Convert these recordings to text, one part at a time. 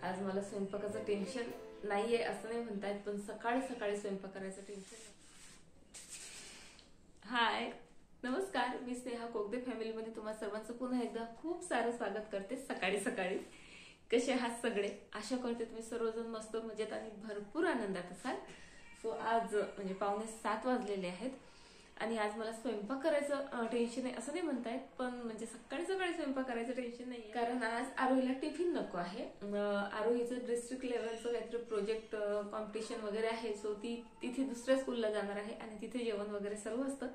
आज मला स्वयंपाकाचं टेन्शन नाहीये असं नाही म्हणतायत, पण सकाळी सकाळी स्वयंपाक करायचं टेन्शन. हाय, नमस्कार. मी स्नेहा कोगदे फॅमिलीमध्ये तुम्हा सर्वांचं पुन्हा एकदा खूप सारं स्वागत करते. सकाळी सकाळी कसे आहात सगळे? आशा करते तुम्ही सर्वजण मस्त मजेत आणि भरपूर आनंदात असाल. सो आज म्हणजे 6:45 वाजलेले आहेत आणि आज मला स्वयंपाक करायचं टेन्शन आहे असं नाही म्हणतायत, पण म्हणजे सकाळी सकाळी स्वयंपाक करायचं टेन्शन नाही, कारण आज आरोहीला टिफिन नको आहे. आरोहीचं डिस्ट्रिक्ट लेवलचं काहीतरी प्रोजेक्ट कॉम्पिटिशन वगैरे आहे. सो ती तिथे दुसऱ्या स्कूलला जाणार आहे आणि तिथे जेवण वगैरे सर्व असतं.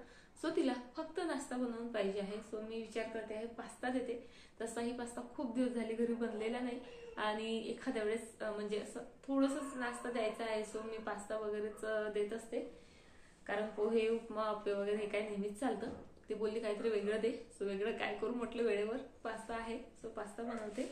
सो तिला फक्त नाश्ता बनवून पाहिजे आहे. सो मी विचार करते आहे पास्ता देते. तसाही पास्ता खूप दिवस झाले घरी बनलेला नाही आणि एखाद्या वेळेस म्हणजे असं थोडंसंच नाश्ता द्यायचा आहे. सो मी पास्ता वगैरेच देत असते, कारण पोहे उपमा अप्पे वगैरे हे काय नेहमीच चालतं. ते बोलली काहीतरी वेगळं दे. सो वेगळं काय करू म्हटलं, वेळेवर पास्ता आहे सो पास्ता बनवते.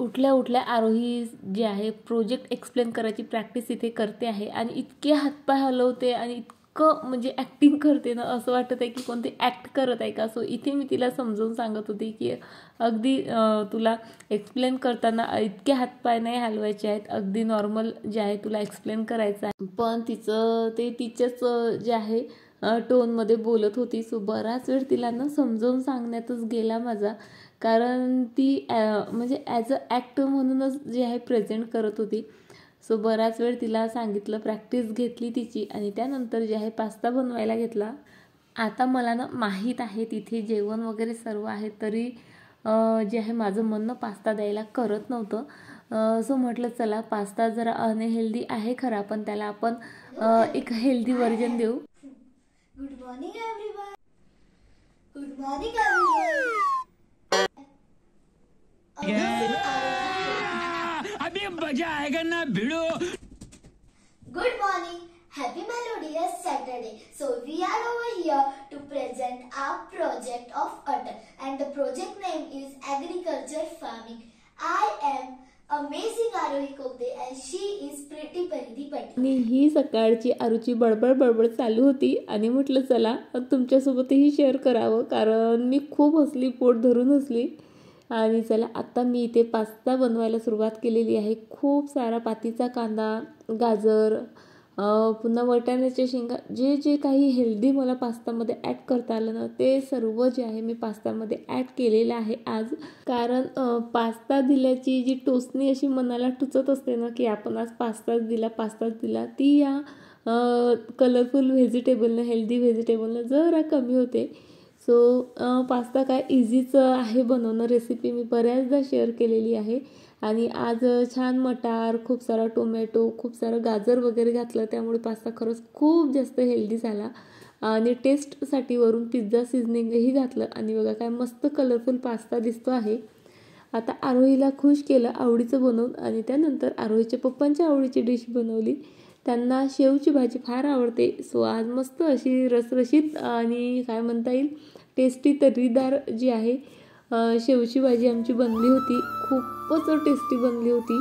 उठल्या उठल्या आरोही जे आहे प्रोजेक्ट एक्सप्लेन करायची प्रॅक्टिस इथे करते आहे आणि इतके हातपाय हलवते आणि इतकं म्हणजे ॲक्टिंग करते ना, असं वाटत आहे की कोणती ॲक्ट करत आहे का. सो इथे मी तिला समजावून सांगत होती की अगदी तुला एक्सप्लेन करताना इतके हातपाय नाही हलवायचे आहेत, अगदी नॉर्मल जे आहे तुला एक्सप्लेन करायचं आहे. पण तिचं ते तिच्याच जे आहे टोनमध्ये बोलत होती. सो बराच वेळ तिला ना समजावून सांगण्यातच गेला माझा, कारण ती म्हणजे ॲज अ ॲक्ट म्हणूनच जे आहे प्रेझेंट करत होती. सो बराच वेळ तिला सांगितलं, प्रॅक्टिस घेतली तिची आणि त्यानंतर जे आहे पास्ता बनवायला घेतला. आता मला ना माहीत आहे तिथे जेवण वगैरे सर्व आहे, तरी जे आहे माझं मन पास्ता द्यायला करत नव्हतं. सो म्हटलं चला पास्ता जरा अनहेल्दी आहे खरा, पण त्याला आपण एक हेल्दी व्हर्जन देऊ. Good morning everyone. Good morning everyone. अभी मजा आएगा ना भिड़ो. Good morning. Happy melodious Saturday. So we are over here to present our project of Atal, and the project name is agriculture farming. I am amazing Arohi Kogde and she is pretty Paridhi Patil. आणि ही सकाळची आरूची बडबड चालू होती आणि म्हटलं चला तुमच्यासोबतही share करावं, कारण मी खूप हसली, पोट धरून हसली. आणि चला आता मी इथे पास्ता बनवायला सुरुवात केलेली आहे. खूप सारा पातीचा कांदा, गाजर, पुन्हा वाटाण्याच्या शेंगा, जे जे काही हेल्दी मला पास्तामध्ये ॲड करता आलं ना, ते सर्व जे आहे मी पास्तामध्ये ॲड केलेलं आहे आज. कारण पास्ता दिल्याची जी टोचणी अशी मनाला टुचत असते ना, की आपण आज पास्ताच दिला, ती या कलरफुल व्हेजिटेबलनं, हेल्दी व्हेजिटेबलनं जरा कमी होते. सो पास्ता काय इझीच आहे बनवणं. रेसिपी मी बऱ्याचदा शेअर केलेली आहे आणि आज छान मटार, खूप सारा टोमॅटो, खूप सारं गाजर वगैरे घातलं, त्यामुळे पास्ता खरंच खूप जास्त हेल्दी झाला. आणि टेस्टसाठी वरून पिझ्झा सिझनिंगही घातलं आणि बघा काय मस्त कलरफुल पास्ता दिसतो आहे. आता आरोहीला खुश केलं आवडीचं बनवून आणि त्यानंतर आरोहीच्या पप्पांच्या आवडीची डिश बनवली. त्यांना शेवची भाजी फार आवडते. सो आज मस्त अशी रसरशीत आणि काय म्हणता येईल टेस्टी तर्रीदार जी आहे शेवची भाजी आमची बनली होती. खूपच टेस्टी बनली होती.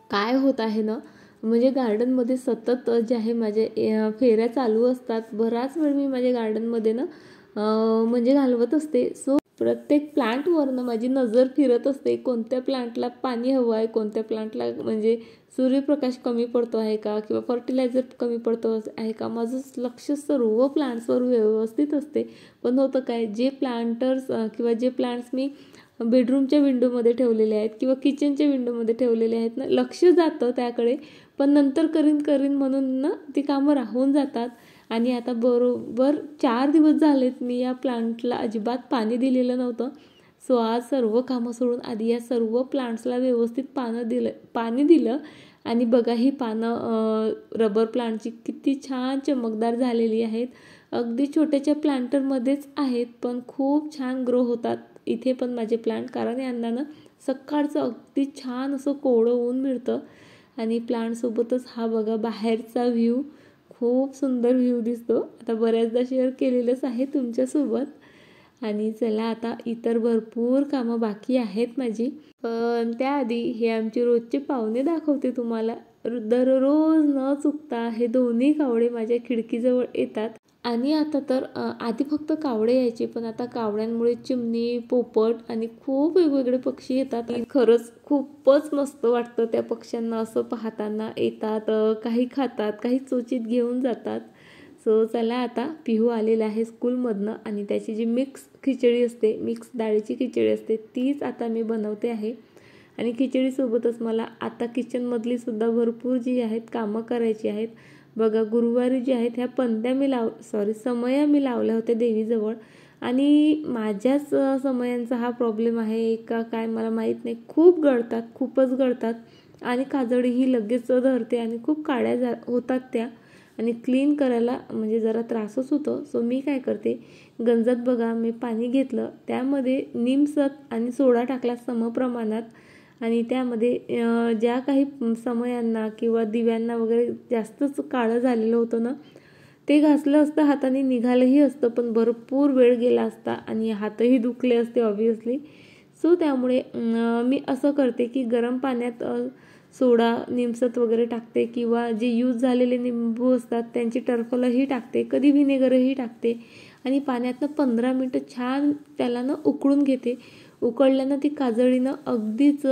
काय होत आहे ना, म्हणजे गार्डनमध्ये सतत जे आहे माझे फेऱ्या चालू असतात. बराच वेळ मी माझ्या गार्डनमध्ये ना म्हणजे घालवत असते. सो प्रत्येक प्लांटवरनं माझी नजर फिरत असते. कोणत्या प्लांटला पाणी हवं आहे, कोणत्या प्लांटला म्हणजे सूर्यप्रकाश कमी पडतो आहे का, किंवा फर्टिलायझर कमी पडतो आहे का. माझं लक्ष सर्व प्लांट्सवर व्यवस्थित असते. पण होतं काय, जे प्लांटर्स किंवा जे प्लांट्स मी बेडरूमच्या विंडोमध्ये ठेवलेले आहेत किंवा किचनच्या विंडोमध्ये ठेवलेले आहेत ना, लक्ष जातं त्याकडे, पण नंतर करीन म्हणून ना ती कामं राहून जातात. आणि आता बरोबर 4 दिवस झालेत मी या प्लांटला अजिबात पाणी दिलेलं नव्हतं. सो आज सर्व कामं सोडून आधी या सर्व प्लांट्सला व्यवस्थित पाणी दिलं आणि बघा ही पानं रबर प्लांटची किती छान चमकदार झालेली आहेत. अगदी छोट्याच्या प्लांटरमध्येच आहेत, पण खूप छान ग्रो होतात इथे पण माझे प्लांट, कारण यांना ना सकाळचं अगदी छान असं कोवळं ऊन मिळतं. आणि प्लांटसोबतच हा बघा बाहेरचा व्ह्यू, खूप सुंदर व्ह्यू दिसतो. आता बऱ्याचदा शेअर केलेलंच आहे तुमच्यासोबत. आणि चला आता इतर भरपूर कामं बाकी आहेत माझी, पण त्याआधी हे आमचे रोजचे पाहुणे दाखवते तुम्हाला. दररोज न चुकता हे दोन्ही कावळे माझ्या खिडकीजवळ येतात. आणि आता तर आधी फक्त कावळे यायचे, पण आता कावळ्यांमुळे चिमणी, पोपट आणि खूप वेगवेगळे पक्षी येतात. आणि खरंच खूपच मस्त वाटतं त्या पक्ष्यांना असं पाहताना. येतात, काही खातात, काही चोचीत घेऊन जातात. सो चला, आता पिहू आलेला आहे स्कूलमधनं आणि त्याची जी मिक्स खिचडी असते, मिक्स डाळीची खिचडी असते, तीच आता मी बनवते आहे. आणि खिचडीसोबतच मला आता किचनमधली सुद्धा भरपूर जी आहेत कामं करायची आहेत. बघा, गुरुवारी जे आहेत ह्या समया मी लावल्या होत्या देवीजवळ आणि माझ्याच समयांचा हा प्रॉब्लेम आहे का काय मला माहीत नाही. खूप गळतात, खूपच गळतात आणि काजळी ही लगेच धरते आणि खूप काळ्या होतात त्या आणि क्लीन करायला म्हणजे जरा त्रासच होतो. सो मी काय करते, गंजात बघा मी पाणी घेतलं, त्यामध्ये निमसत आणि सोडा टाकला समप्रमाणात आणि त्यामध्ये ज्या काही समयांना किंवा दिव्यांना वगैरे जास्तच काळं झालेलं होतं ना, ते घासलं असतं हाताने, निघालंही असतं, पण भरपूर वेळ गेला असता आणि हातही दुखले असते ऑब्व्हियसली. सो त्यामुळे मी असं करते की गरम पाण्यात सोडा, निमसत वगैरे टाकते किंवा जे यूज झालेले निंबू असतात त्यांची टरफलंही टाकते, कधी व्हिनेगरही टाकते आणि पाण्यातनं 15 मिनटं छान त्याला उकळून घेते. उकळल्यानं ती काजळीनं अगदीच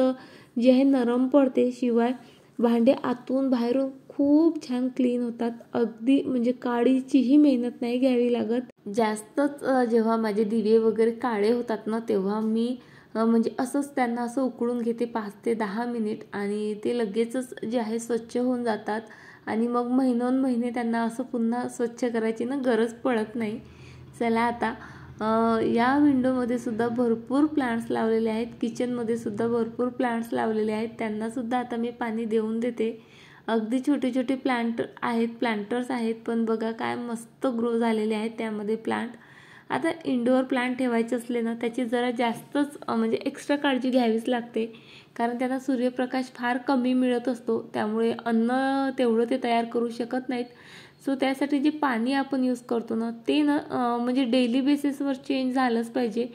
जी आहे नरम पडते, शिवाय भांडे आतून बाहेरून खूप छान क्लीन होतात. अगदी म्हणजे काडीचीही मेहनत नाही घ्यावी लागत. जास्तच जेव्हा माझे दिवे वगैरे काळे होतात ना, तेव्हा मी म्हणजे असंच त्यांना असं उकळून घेते 5 ते 10 मिनिट आणि ते लगेचच जे आहे स्वच्छ होऊन जातात आणि मग महिनोन-महिने त्यांना असं पुन्हा स्वच्छ करायची गरज पडत नाही. चला, आता या विंडोमध्ये सुद्धा भरपूर प्लांट्स लावलेले आहेत, किचनमध्ये सुद्धा भरपूर प्लांट्स लावलेले आहेत, त्यांना सुद्धा आता मी पाणी देऊन देते. अगदी छोटे छोटे प्लांटर्स आहेत, पण बघा काय मस्त ग्रो झालेले आहेत त्यामध्ये प्लांट. आता इंडोअर प्लांट ठेवायचे असले ना, त्याची जरा जास्तच म्हणजे एक्स्ट्रा काळजी घ्यावीच लागते, कारण त्यांना सूर्यप्रकाश फार कमी मिळत असतो, त्यामुळे अन्न तेवढं ते तयार करू शकत नाहीत. सो त्यासाठी जे पाणी आपण यूज करतो ना, ते म्हणजे डेली बेसिसवर चेंज झालंच पाहिजे,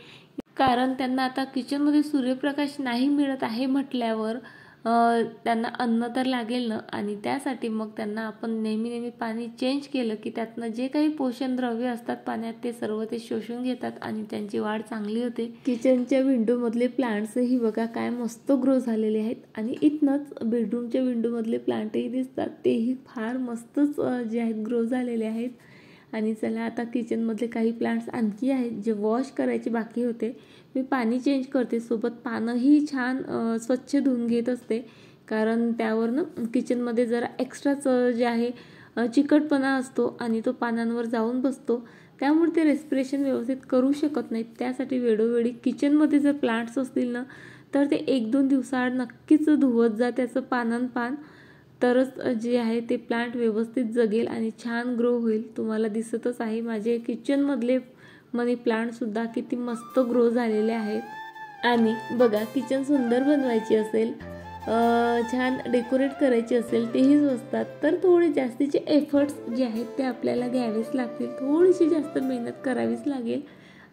कारण त्यांना आता किचनमध्ये सूर्यप्रकाश नाही मिळत आहे म्हटल्यावर त्यांना अन्न तर लागेल ना, आणि त्यासाठी मग त्यांना आपण नेहमी पाणी चेंज केलं की त्यातनं जे काही पोषण द्रव्य असतात पाण्यात ते सर्व ते शोषून घेतात आणि त्यांची वाढ चांगली होते. किचनच्या विंडोमधले प्लांट्सही बघा काय मस्त ग्रो झालेले आहेत आणि इथनंच बेडरूमच्या विंडोमधले प्लांटही दिसतात, तेही फार मस्तच जे आहेत ग्रो झालेले आहेत. आणि चला, आता किचनमधले काही प्लांट्स आणखी आहेत जे वॉश करायचे बाकी होते, मी पाणी चेंज करते, सोबत पानंही छान स्वच्छ धुवून घेत असते, कारण त्यावर किचनमध्ये जरा एक्स्ट्राच जे आहे चिकटपणा असतो आणि तो पानांवर जाऊन बसतो, त्यामुळे ते रेस्पिरेशन व्यवस्थित करू शकत नाहीत. त्यासाठी वेळोवेळी किचनमध्ये जर प्लांट्स असतील ना, तर ते 1-2 दिवसाआड नक्कीच धुवत जा त्याचं पान, तरच जे आहे ते प्लांट व्यवस्थित जगेल आणि छान ग्रो होईल. तुम्हाला दिसतच आहे माझे किचनमधले मनी प्लांट सुद्धा किती मस्त ग्रो झालेले आहेत. आणि बघा, किचन सुंदर बनवायची असेल, छान डेकोरेट करायची असेल, तेही स्वस्तात, तर थोडे जास्तीचे एफर्ट्स जे आहेत ते आपल्याला घ्यावेच लागतील, थोडीशी जास्त मेहनत करावीच लागेल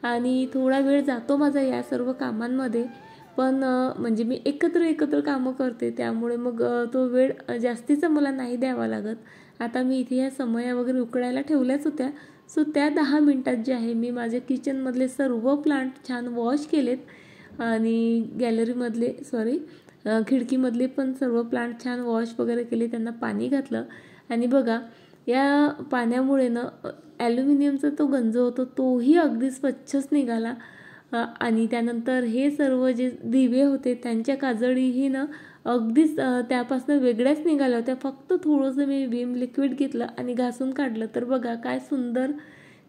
आणि थोडा वेळ जातो माझा या सर्व कामांमध्ये. पण म्हणजे मी एकत्र कामं करते, त्यामुळे मग तो वेळ जास्तीचा मला नाही द्यावा लागत. आता मी इथे ह्या समया वगैरे उकळायला ठेवल्याच होत्या, सो त्या 10 मिनिटात जे आहे मी माझ्या किचनमधले सर्व प्लांट छान वॉश केलेत आणि खिडकीमधले पण सर्व प्लांट छान वॉश वगैरे केले, त्यांना पाणी घातलं. आणि बघा, या पाण्यामुळे ॲल्युमिनियमचा तो गंज होतो तोही अगदी स्वच्छच निघाला आणि त्यानंतर हे सर्व जे दिवे होते त्यांच्या काजळीही अगदीच त्यापासून वेगळ्याच निघाल्या होत्या. फक्त थोडंसं मी विम लिक्विड घेतलं आणि घासून काढलं, तर बघा काय सुंदर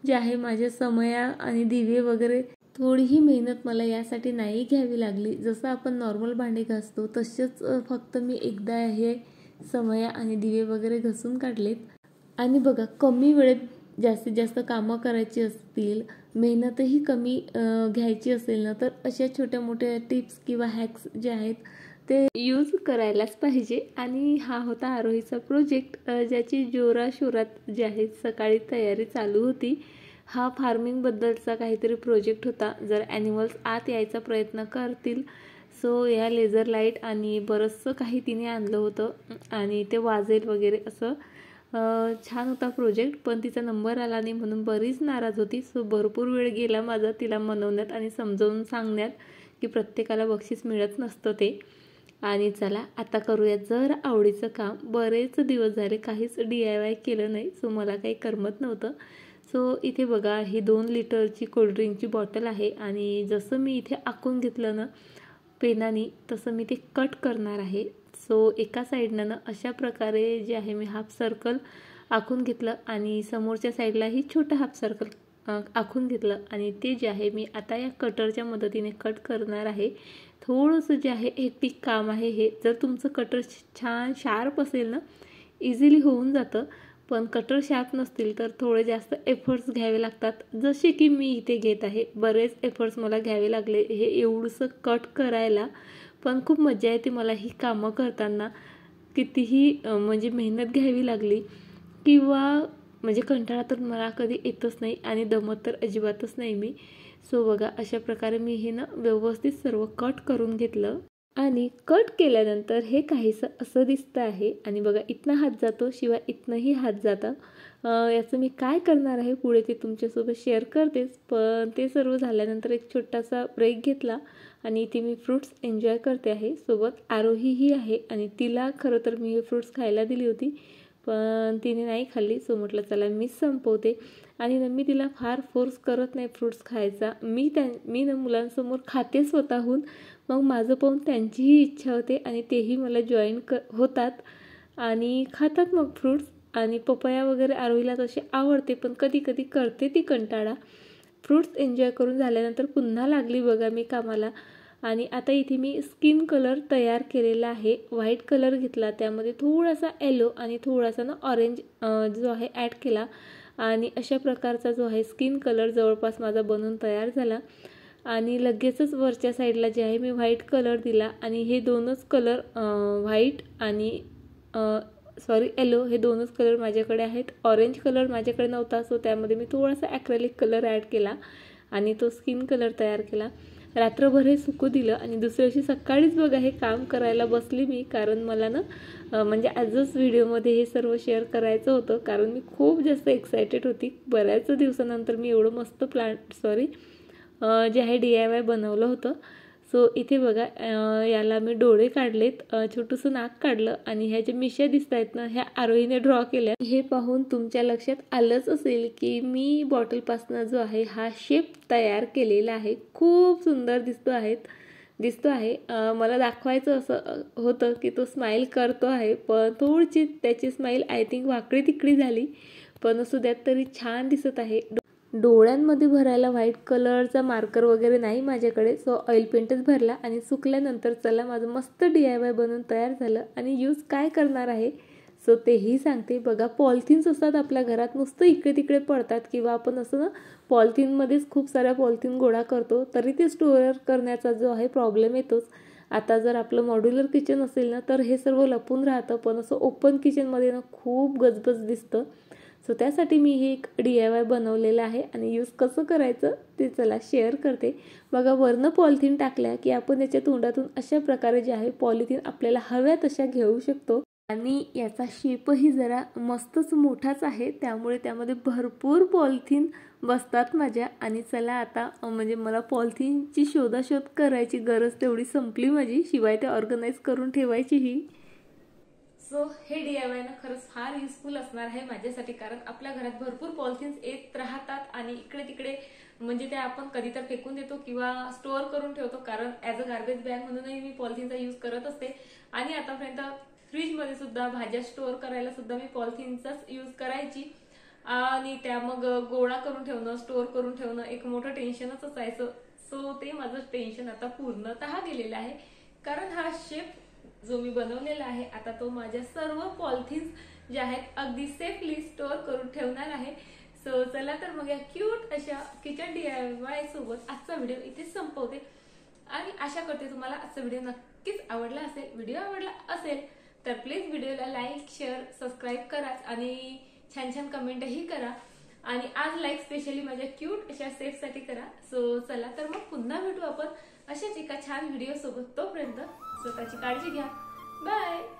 जे आहे माझ्या समया आणि दिवे वगैरे. थोडीही मेहनत मला यासाठी नाही घ्यावी लागली, जसं आपण नॉर्मल भांडे घासतो तसेच फक्त मी एकदा हे समया आणि दिवे वगैरे घासून काढलेत. आणि बघा, कमी वेळेत जास्तीत जास्त कामं करायची असतील, मेहनतही कमी घ्यायची असेल ना, तर अशा छोट्या मोठ्या टिप्स किंवा हॅक्स जे आहेत ते यूज करायलाच पाहिजे. आणि हा होता आरोहीचा प्रोजेक्ट, ज्याची जोराशोरात जे आहे सकाळी तयारी चालू होती. हा फार्मिंगबद्दलचा काहीतरी प्रोजेक्ट होता, जर ॲनिमल्स आत यायचा प्रयत्न करतील सो या लेझर लाईट आणि बरंचसं काही तिने आणलं होतं आणि ते वाजेल वगैरे असं छान होता प्रोजेक्ट. पण तिचा नंबर आला नाही म्हणून बरीच नाराज होती. सो भरपूर वेळ गेला माझा तिला मनवण्यात आणि समजावून सांगण्यात की प्रत्येकाला बक्षीस मिळत नसतं ते. आणि चला आता करूया जर आवडीचं काम. बरेच दिवस झाले काहीच DIY केलं नाही, सो मला काही करमत नव्हतं. सो इथे बघा ही 2 लिटरची कोल्ड्रिंकची बॉटल आहे आणि जसं मी इथे आखून घेतलं ना पेनाने तसं मी ते कट करणार आहे. सो एका साईडनं ना अशा प्रकारे जे आहे मी हाफ सर्कल आखून घेतलं आणि समोरच्या साईडलाही छोटं हाफ सर्कल आखून घेतलं आणि ते जे आहे मी आता या कटरच्या मदतीने कट करणार आहे. थोडंसं जे आहे हेक्टिक काम आहे हे. जर तुमचं कटर छान शार्प असेल ना इझिली होऊन जातं, पण कटर शार्प नसतील तर थोडे जास्त एफर्ट्स घ्यावे लागतात, जसे की मी इथे घेत आहे. बरेच एफर्ट्स मला घ्यावे लागले हे एवढंसं कट करायला, पण खूप मजा येते मला ही कामं करताना. कितीही म्हणजे मेहनत घ्यावी लागली किंवा म्हणजे कंटाळा तर मला कधी येतच नाही आणि दमत तर अजिबातच नाही मी. सो बघा अशा प्रकारे मी हे ना व्यवस्थित सर्व कट करून घेतलं आणि कट केल्यानंतर हे काहीसं असं दिसतं आहे. आणि बघा इथनं हात जातो शिवाय इथनंही हात जातं. याचं मी काय करणार आहे पुढे ते तुमच्यासोबत शेअर करतेच. पण ते सर्व झाल्यानंतर एक छोटासा ब्रेक घेतला आणि इथे मी फ्रूट्स एन्जॉय करते आहे. सोबत आरोहीही आहे आणि तिला खरं तर मी हे फ्रूट्स खायला दिली होती पण तिने नाही खाल्ली. सो म्हटलं चला मीच संपवते. आणि ना मी तिला फार फोर्स करत नाही फ्रूट्स खायचा. मी ना मुलांसमोर खाते स्वतःहून, मग माझं पाहून त्यांचीही इच्छा होते आणि तेही मला जॉईन होतात आणि खातात मग फ्रूट्स. आणि पपया वगैरे आरोहीला तसे आवडते पण कधी कधी करते ती कंटाळा. फ्रूट्स एन्जॉय करून झाल्यानंतर पुन्हा लागली बघा मी कामाला. आणि आता इथे मी स्किन कलर तयार केलेला आहे. व्हाईट कलर घेतला, त्यामध्ये थोडासा येलो आणि थोडासा ना ऑरेंज जो आहे ॲड केला आणि अशा प्रकारचा जो आहे स्किन कलर जवळपास माझा बनून तयार झाला. आणि लगेचच वरच्या साईडला जे आहे मी व्हाईट कलर दिला आणि हे दोनच कलर व्हाईट आणि येलो हे दोनच कलर माझ्याकडे आहेत. ऑरेंज कलर माझ्याकडे नव्हता, सो त्यामध्ये मी थोडासा ॲक्रेलिक कलर ॲड केला आणि तो स्किन कलर तयार केला. रात्रभर हे सुकू दिलं आणि दुसऱ्या दिवशी सकाळीच बघा हे काम करायला बसली मी. कारण मला ना म्हणजे आजच व्हिडिओमध्ये हे सर्व शेअर करायचं होतं कारण मी खूप जास्त एक्सायटेड होती. बऱ्याच दिवसानंतर मी एवढं मस्त जे आहे DIY बनवलं होतं. सो इथे बघा याला मी डोळे काढलेत, छोटंसं नाक काढलं आणि ह्या ज्या मिश्या दिसत आहेत ना ह्या आरोहीने ड्रॉ केल्या. हे पाहून तुमच्या लक्षात आलंच असेल की मी बॉटलपासनं जो आहे हा शेप तयार केलेला आहे. खूप सुंदर दिसतो आहे. मला दाखवायचं असं होतं की तो स्माईल करतो आहे पण थोडीशी त्याची स्माईल आय थिंक वाकडी तिकडी झाली, पण असू द्यात तरी छान दिसत आहे. डोळ्यांमध्ये भरायला व्हाईट कलरचा मार्कर वगैरे नाही माझ्याकडे, सो ऑइल पेंटच भरला आणि सुकल्यानंतर चला माझं मस्त DIY बनवून तयार झालं. आणि यूज काय करणार आहे सो तेही सांगते. बघा पॉलिथिन्स असतात आपल्या घरात, नुसतं इकडे तिकडे पडतात किंवा आपण असं ना पॉलिथिनमध्येच खूप साऱ्या पॉलिथिन गोळा करतो तरी ते स्टोअर करण्याचा जो आहे प्रॉब्लेम येतोच. आता जर आपलं मॉड्युलर किचन असेल ना तर हे सर्व लपून राहतं, पण असं ओपन किचनमध्ये ना खूप गजबज दिसतं. सो त्यासाठी मी हे एक DIY बनवलेलं आहे आणि यूज कसं करायचं ते चला शेअर करते. बघा वरनं पॉलिथिन टाकल्या की आपण याच्या तोंडातून अशा प्रकारे जे आहे पॉलिथिन आपल्याला हव्या तशा घेऊ शकतो. आणि याचा शेपही जरा मस्तच मोठाच आहे, त्यामुळे त्यामध्ये भरपूर पॉलिथिन बसतात माझ्या. आणि चला आता म्हणजे मला पॉलिथिनची शोधाशोध करायची गरज तेवढी संपली माझी, शिवाय ते ऑर्गनाईज करून ठेवायचीही. सो हे DIY ना खरंच फार युजफुल असणार आहे माझ्यासाठी, कारण आपल्या घरात भरपूर पॉलिथिन्स येत राहतात आणि इकडे तिकडे म्हणजे ते आपण कधी तर फेकून देतो किंवा स्टोअर करून ठेवतो. कारण ॲज अ गार्बेज बॅग म्हणूनही मी पॉलिथिनचा यूज करत असते आणि आतापर्यंत फ्रीजमध्ये सुद्धा भाज्या स्टोअर करायला सुद्धा मी पॉलिथिनचाच यूज करायची. आणि त्या मग गोळा करून ठेवणं, स्टोअर करून ठेवणं एक मोठं टेन्शनच असायचं. सो ते माझं टेन्शन आता पूर्णतः गेलेलं आहे, कारण हा शेप जो मी बनवलेला आहे आता तो माझ्या सर्व पॉलिथिन्स जे आहेत अगदी सेफली स्टोअर करून ठेवणार आहे. सो चला तर मग या क्यूट अशा किचन DIY सोबत आजचा व्हिडिओ इथेच संपवते आणि आशा करते तुम्हाला आजचा व्हिडिओ नक्कीच आवडला असेल. व्हिडिओ आवडला असेल तर प्लीज व्हिडिओला लाईक, शेअर, सबस्क्राईब करा आणि छान छान कमेंटही करा. आणि आज लाईक स्पेशली माझ्या क्यूट अशा सेफसाठी करा. सो चला तर मग पुन्हा भेटू आपण अशाच एका छान व्हिडिओ सोबत. तोपर्यंत स्वतःची काळजी घ्या. बाय.